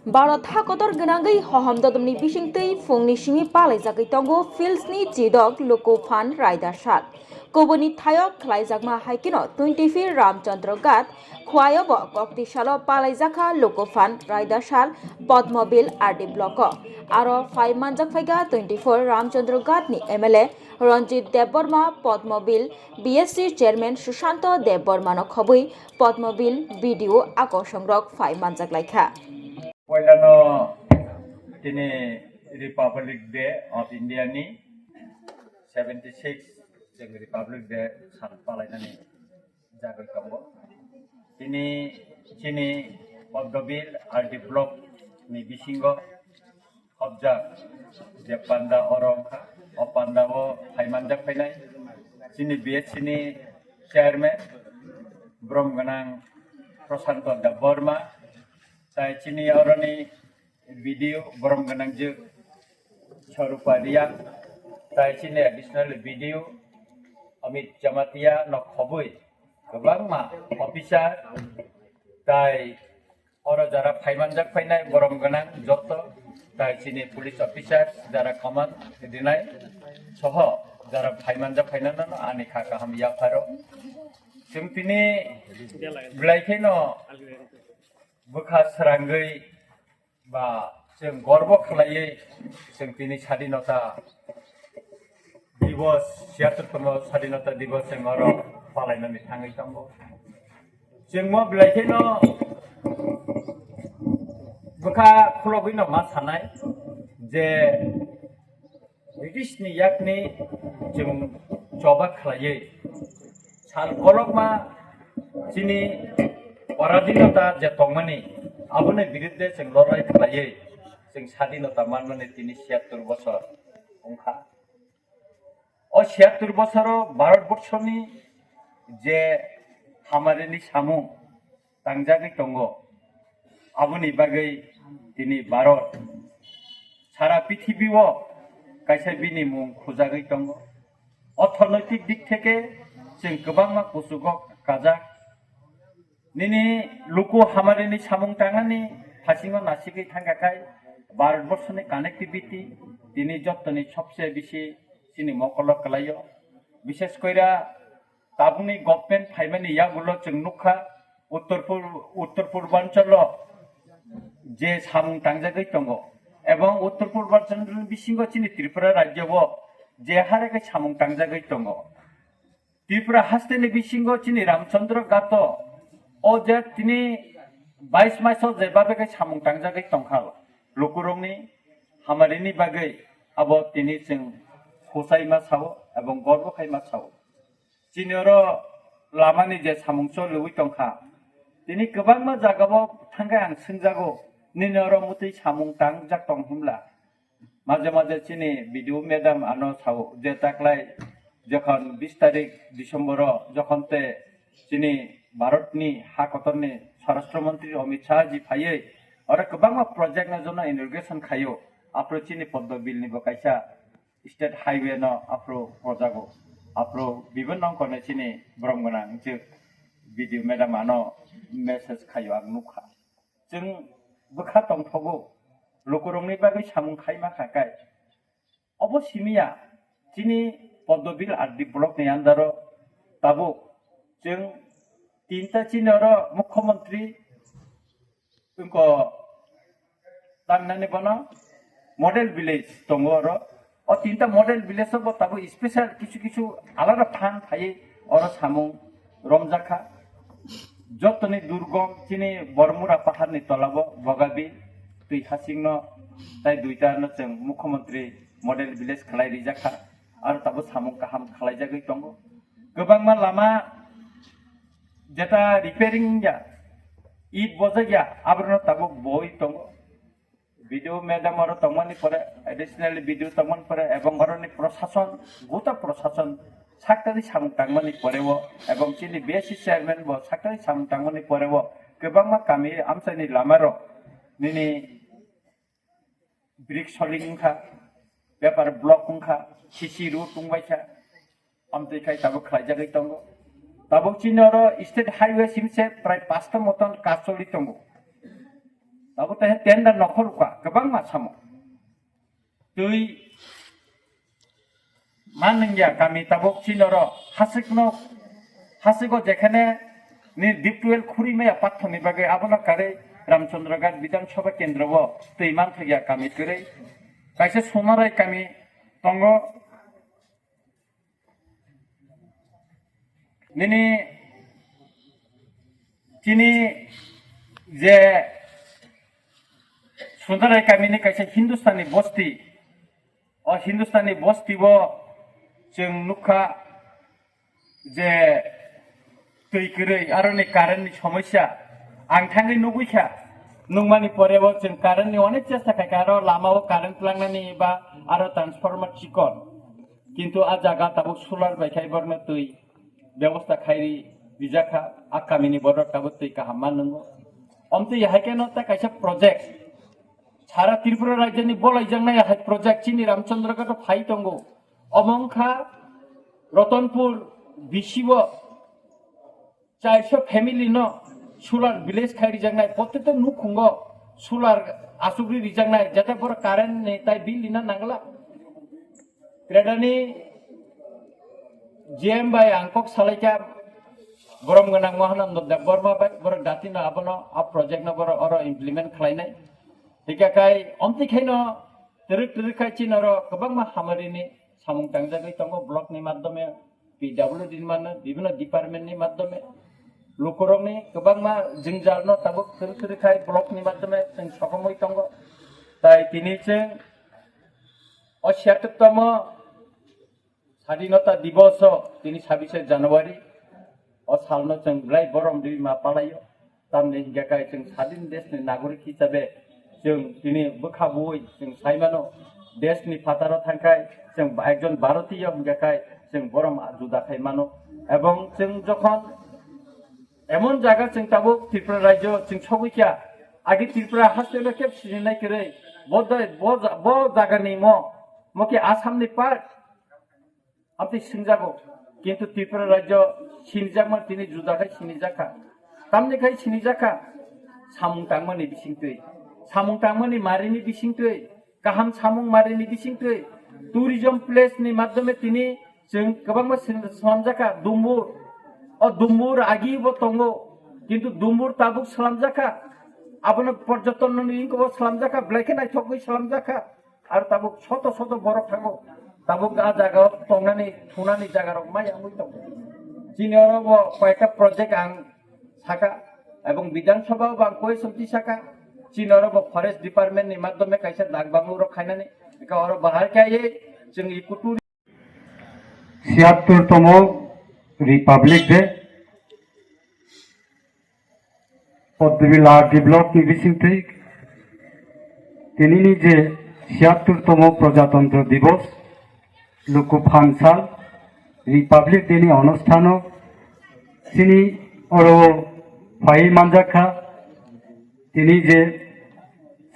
Barot hakotor genangai hoham dodomni bisingtei fungni simi palai jagai tongo filsni jidok loko fan rider shat. Koboni thayok khlaijakma haikino 24 Ramchandra Gat khwayobo kokti salo palai jaka loko fan rider shal Padmobil RD block aro 5 manjak phaiga 24 Ramchandra Gat ni MLA Ranjit Debbarma Padmobil BSC chairman Sushanto Debbarma no khobui Padmobil video akosongrok 5 manjak laikha. Poilano ini Republic Day of India ni 76 jeng Republic Day san palainani jagai kambo. Ini sini Padmobil RD block ni bisingo objek je panda orang opanda wo haimanjak painai sini bias sini chairman Brom Ganang Prasanto Debbarma Saya cini orang ni video borong ganang je Charupa dia. Saya cini additional video Amit Jamatia nok khobui kebang ma officer. Saya orang jara phaimanjak phainai borong ganang joto. Saya cini police officer jara command dinai soho jara phaimanjak phainai no anikha kaham ya pharo. Sumtini blaikeno Bukha serangai ba जों गर्व खालायै जों दिनै स्वाधीनता दिवस 76तम स्वाधीनता दिवस जों आरो फालायनानै थाङै दङ जों मा बिलाइखैनो बखा खुलगैनो मा सानाय जे ब्रिटिशनि याकनि जों जबा खालायै सान गलकमा दिनै पराधीनता जे तंमानि आबुनि बिरुद्धे जों लड़ाई खालायै जों स्वाधीनता माननानै दिनै 76 बছर अंखा अ 76 बছराव भारतबर्षनि जे हामारिनि सामु तांजागै दङ आबुनि बागै दिनै भारत सारा पृथिबीआव कायसा बिनि मुं खुजागै दङ अर्थनैतिक दिक থেকে जों गोबां कुसुगक काजाक Nini luku hamarini samung tangani hasingo nasiki tangkakai Bharatborshoni connectivity dini jottoni sobse bisi sini mokolok kalayo bishesh koira tabuni government phaimani yagulo जों nukha उत्तर पूर्वांचल जे samung tangjagoi tongo ebong उत्तर Purvanchal bisingo chini Tripura rajyo je hareke samung tangjagoi tongo Tripura hasteni bisingo chini Ramchandra Gato O je tini 22 maisal je bagai samung tangjagai tongkhal lukurongni hamarini bagai abo tini जों khosai ma sawo ebong gorbo khai ma sawo jinoro lamani je samungso luwi tongkha tini gobang ma jagabo thanggai ang sungjago ninoro mutai samung tangjak tonghimla maje maje chini video madam ano sawo je taklai jokhon 20 tarik December jokhon te chini भारतनि हाकतरनि स्वराष्ट्र मंत्री अमित शाह जी फायै आरो गोबां प्रोजेक्टनि जनो inauguration खायो आप्रो चिनि पद्मबिल नि बकाइसा state highway न आप्रो प्रजागो आप्रो विभिन्न अंकने चिनि ब्रह्मगना जे video madam आनो मेसेज खायो आं नुखा जों बखा तंथगो लोकरंनि बागै सामुं खायमा खाकाय अबसिमिया चिनि पद्मबिल आरडी ब्लॉक नि आन्दारो ताबो जों तीनटा चिनर मुख्यमंत्री उनको तांनानै बना मॉडल विलेज दङ आरो अ तीनटा मॉडल विलेज अब ताबो स्पेशल किछु आलादा फान थायो आरो सामुं रमजाखा जतनि दुर्गम चिनि बरमुरा पाहारनि तलाबो बगाबि दै हासिंनो ताइ दुइटानो जों मुख्यमंत्री मॉडल विलेज खालाय रिजाखा आरो ताबो सामुं काहाम खालायजागै दङ गोबांमा Lama Jata repairing ya, it boza ya, abrono tabo boy tongo. Video madam aro tomani pore, additional video tomon pore, ebong aro ni prosason, gota prosason, saktari samung tangmani pore wo, ebong chini BSC chairman wo, saktari samung tangmani pore wo, kebang ma kami amsa ni lamaro, nini brick soling ka, paper block ka, CC route ungbaisa, amsa kai tabo khlajagai tongo. Tabok Chinoro State Highway simse pray 5টা মতন কাজ চলি তঙ্গ tabo teh tenda nokhor ka kebang ma samo tui manengya kami tabok chinoro hasiko jekhane ni diptuel khuri meya pathoni bage abona kare Ramchandroghat Bidhansabha Kendra bo tui manthya kami kore kaise sonarai kami tongo nini chini je sonarai kami ni kaise Hindustani bosti bo जों नुखा जे tui kiri aro ni current ni সমস্যা ang thangi nuguikha nungmani porebo जों current ni onek chesta khai aro lamao current langnani ba aro transformer chikon kintu a jaga tabuk solar bai khai borno tui ব্যবস্থা খাইরি bijaka akamini borok tabuk tui kaham manungo omti haikeno ta kaisa project সারা ত্রিপুরা রাজ্যনি বলাই জাংনাই high project চিনি রামচন্দ্রগড় phi তঙ্গো অমংখা Ratanpur বিশিব 400 family ন solar village খাইরি জাংনাই প্রত্যেকটা নুখুঙ্গ solar আসুগ্রি রিজাংনাই যাতে পর current নেই তাই বিল Lina Nangla ক্রেডানি GM by আংকক সালাইকা গরম গনাং মহানন্দ দেব বর্মা বাই বড় দাতিনা আবনো আ প্রজেক্ট না বড় অর ইমপ্লিমেন্ট খাইনাই Hikakai omti kaino terik kai chinoro kabang ma hamarini samung tangjagai tongo blok ni maddome PWD ni mana bibino department ni maddome lukurong ni kabang ma jingjalno tabuk terik kai blok ni maddome sing sokomoi tongo tai tini cheng o 76তম স্বাধীনতা দিবস তিনি 26 জানুয়ারি o salno cheng blai borom di ma palayo tamne hikakai cheng স্বাধীন দেশনি নাগরিক হিসাবে जों दिनै बोखाबुय जों साइमानो देशनि फाताराव थांखाय जों एकजन भारतीय हिंगाखाय जों बरम जुदाखाय मानो এবং जों যখন এমন জায়গা जों তাবো ত্রিপুরা রাজ্য जों সবইকা আগে ত্রিপুরা হাসতেলে কেব সিনাই করে বদয় ব জায়গানি মকে আসামনি পার্ট আপনি সিনজাগো কিন্তু ত্রিপুরা রাজ্য সিনজাগমা তিনি जुदाखाय সিনিজাখা তামনিখাय সিনিজাখা সামুং তাংমানি বিসিংতৈ samung tangmani marini bisingtui kaham samung marini bisingtui tourism place ni maddome tini जों गोबां सालामजाखा दुम्बुर आगि bo tongo kintu dumbur tabuk salamjaka abono porjoton ni ko salamjaka black and white thokoi salamjaka ar tabuk shoto shoto borok thago tabuk a jaga tongnani thunani jaga rok mai amui to chini oro bo koyta project ang saka ebong বিধানসভা ba koi somti saka Chinoro bo forest department ni maddome kaisa dagbangu ro khainani eka oro bahar kaiye जों ikutu 76তম republic day Padmabil RD block নিবিসিংথৈ তিনি নিজে 76তম প্রজাতন্ত্র দিবস লোকো function Republic day নি অনুষ্ঠান তিনি অরো ফাই মানজাখা তিনি যে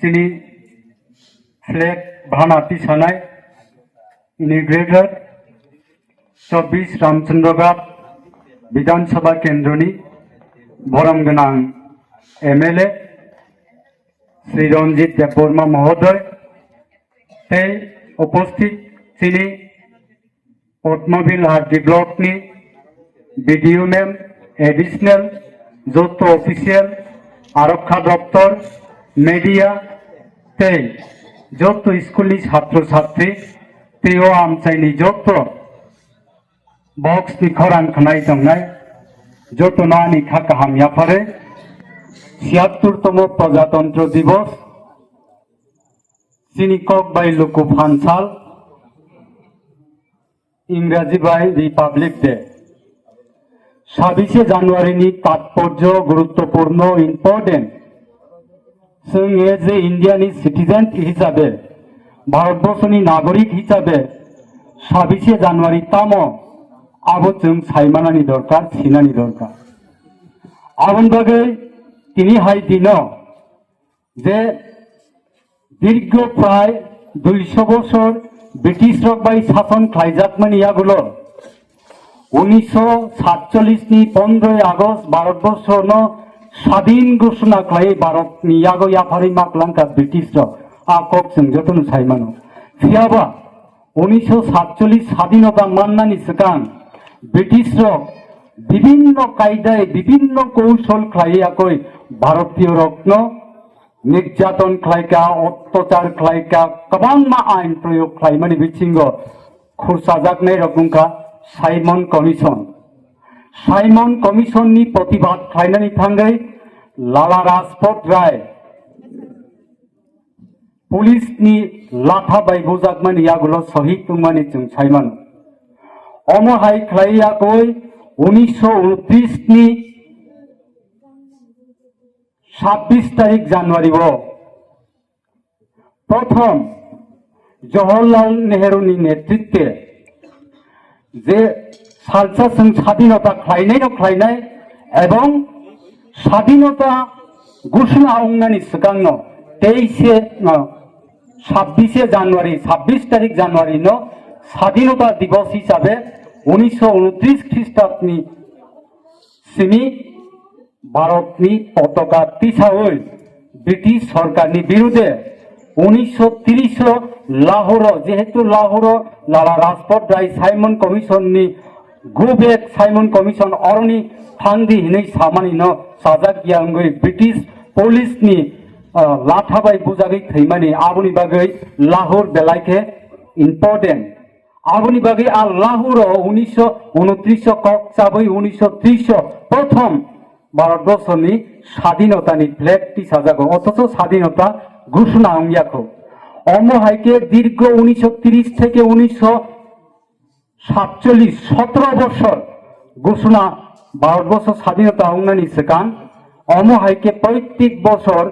তিনি ফ্ল্যাগ ভানাতি সানাই ইনিগ্রেটর 24 রামচন্দ্রঘাট বিধানসভা কেন্দ্রনি বরম গনাং এমএলএ শ্রী রঞ্জিত দেববর্মা মহোদয় তে উপস্থিত তিনি পদ্মবিল আরডি ব্লকনি বিডিও ম্যাম এডিশনাল যৌথ অফিসিয়াল আরক্ষা দপ্তর মিডিয়া তে যত স্কুলি ছাত্র ছাত্রী তেও আমচাইনি যত box ni khorang khnai tongnai যত নানি খাকা হামিয়া পারে 76তম প্রজাতন্ত্র দিবস চিনিকক বাই লোকো ফানসাল ইংরেজি বাই রিপাবলিক ডে 26 জানুয়ারিনি তাৎপর্য গুরুত্বপূর্ণ ইম্পর্টেন্ট जों एज ए इंडियानि सिटिजेन हिसाबै भारतबर्षनि नागरिक हिसाबै 26 জানুয়ারি तामो आबो जों साइमानानि दरकार सिनानि दरकार आबन बागै तिनि हाय दिनो जे दीर्घ प्राय 200 বছর ব্রিটিশ রক बाय शासन खाइजाकमानि यागुलो 1947 नि 15 আগস্ট ভারতবর্ষ স্বাধীন ঘোষণা খাই ভারতনি ইয়াগো ইয়াফারি মাকলাঙ্কা ব্রিটিশ আকক जों যতন সাইমানো ফিয়াবা 1947 স্বাধীনতা মান্নানি সিকাং ব্রিটিশ বিভিন্ন কায়দায় বিভিন্ন কৌশল খাইয়াকই ভারতীয় রত্ন নির্যাতন খাইকা অত্যাচার খাইকা गोबां मा आइन प्रयोग खाइमानि बिथिंग खुरसाजाकनाय रकमका साइमन कमिशननि प्रतिबाद खालायनानै थांगै लाला राजपथ राय पुलिसनि लाथा बायबोजाकमानि यागुलो शहीद तुंमानि जों साइमान अमहाय खालायाखै 1929 नि 26 तारीख जानुवारी प्रथम जवाहरलाल नेहरू नेतृत्वे जे सालसा जों स्वाधीनता खालायनाय एवं स्वाधीनता घोषणा होनायनि सिगांनो 26 जानुवारी 26 तारीख जानुवारी स्वाधीनता दिवस हिसाबै 1929 ख्रीष्टाब्दनि सिमी भारतनि पताका तिसावै ब्रिटिश सरकारनि विरुद्धे 1930 लाहौर जेहेतु लाहौर लाला राजपथ राय साइमन कमिशननि गुबेक साइमन कमिशन अरनि थांदि हिनै सामानि साजागियांगै ब्रिटिश पुलिसनि लाथाबाय बुजागै थैमानि आबुनि बागै लाहौर बेलायखे इम्पोर्टेंट आबुनि बागै आ लाहौर 1929 कक चाबै 1930 प्रथम भारतबर्षनि स्वाधीनतानि फ्लेग तिसाजागौ अथच स्वाधीनता घोषणा अंगियाखौ अमहायके दीर्घ 1930 থেকে 1947 17 বছর ঘোষণা ভারতবর্ষ স্বাধীনতা अंगनानि सिगां अमहायके प्रत्येक बছর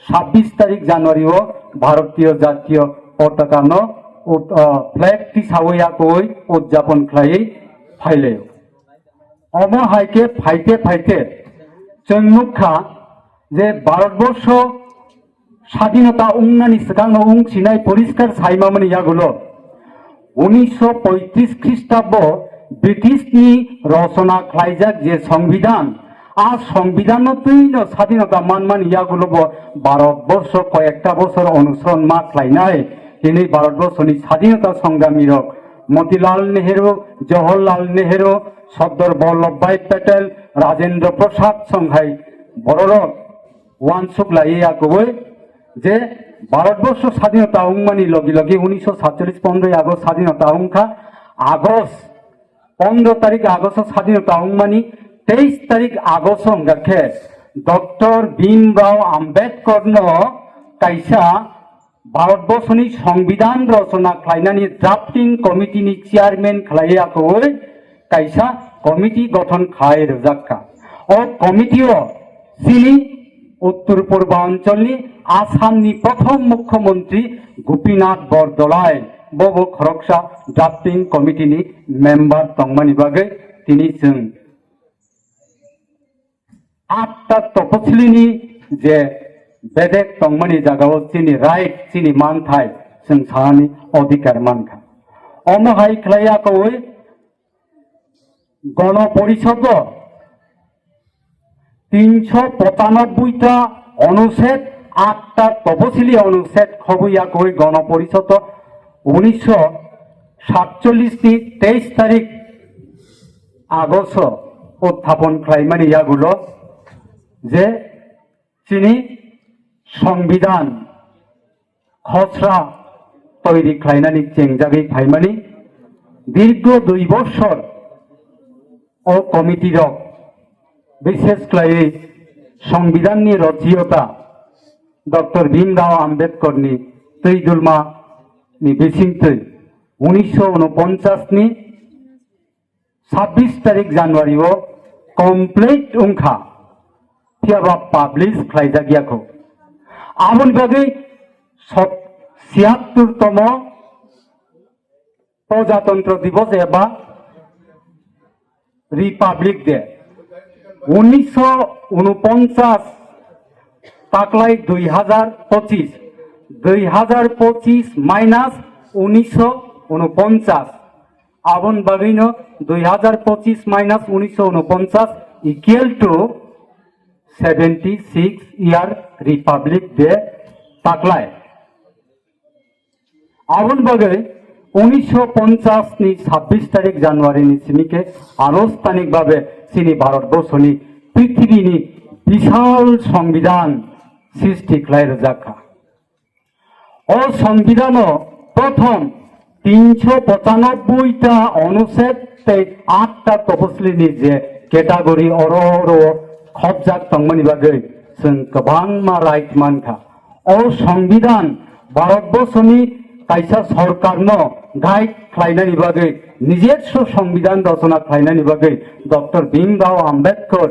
26 तारीख जानुवारी भारतीय जातीय पताका फ्लैग तिसावैयाखै उदযাপन खालायै फाइले अमहायके फाइते जों नुखा जे भारतबर्ष स्वाधीनता उंनानि सिगां उंसिनाय परिष्कार साइमामनि यागुलो 1935 ख्रीष्टाब्द ब्रिटिशनि रचना खालायजाक जे संविधान आ संविधानतैनो स्वाधीनता मानमानि यागुलो भारतबर्ष कयेकटा बছর अनुसरण मा खालायनाय दिनै भारतबर्षनि स्वाधीनता संग्रामी मतिलाल नेहरू जवाहरलाल नेहरू सरदार वल्लभभाई पेटेल राजेंद्र प्रसाद संघाय बर वानसुक लायैयाखौबो जे भारतबर्ष स्वाधीनता उंमानि लगे लगे 1947 15 आगस्ट स्वाधीनता उंखा आगस्ट 15 तारीख आगस्ट स्वाधीनता उंमानि 23 तारीख आगस्ट अंगाखे डॉक्टर भीमराव आम्बेडकर कायसा भारतबर्षनि संविधान रचना खालायनानि ड्राफ्टिंग कमिटिनि चेयारमैन खालायाखै कायसा कमिटि गठन खालाय रोजाक्का अ कमिटिओ सिनि उत्तर पूर्वांचलनि आसामनि प्रथम मुख्यमंत्री गोपीनाथ बरदलाई बबो खरगसा ड्राफ्टिंग कमिटिनि मेम्बार तंगमानि बागै तिनि जों 8टा तपसिलिनि जे बेदेक तंगमानि जागाव तिनि राइट तिनि मानथाय जों साहानि अधिकार मानखा अमहाय खालायाखै गण परिषद 395टा अनुच्छेद 8टा तपसिली अनुच्छेद खबैयाखै गण परिषद 1947 नि 23 तारीख आगस्ट उत्थापन खालायमानि यागुलो जे चिनि संविधान खसरा तैरि खालायनानि चेंजागै फाइमानि दीर्घ 2 बছর ओ कमिटिर विशेष खालायै संविधाननि रचयिता डॉक्टर भीमराव आम्बेडकरनि तैदुलमानि बिसिंथै 1949 नि 26 तारीख जानुवारी कमप्लीट उंखा फियाबा पाब्लिश खालायजागियाखौ आबुनि बागै 76तम प्रजातंत्र दिवस एबा रिपब्लिक डे 1949 ताकलाय 2025 माइनास 1949 आबन बागैनो 2025 minus 1949 equal to 76 year republic day তাকলায় আবুন বাগে 1950 ni 26 তারিখ জানুয়ারি ni সিনিকে আনুষ্ঠানিক ভাবে চিনি ভারতবর্ষনি পৃথিবীনি বিশাল সংবিধান সৃষ্টি খাই রাখা ও সংবিধান প্রথম 395টা অনুচ্ছেদ 8টা তফসিলি যে ক্যাটাগরি অর খবজাক তংমনি বাগে जों गोबां राइट मानखा ओ संविधान भारतबर्षनि कायसा सरकारनो गाइड खालायनायनि बागै निजेस्व संविधान रचना खालायनायनि बागै डॉक्टर भीमराव आम्बेडकर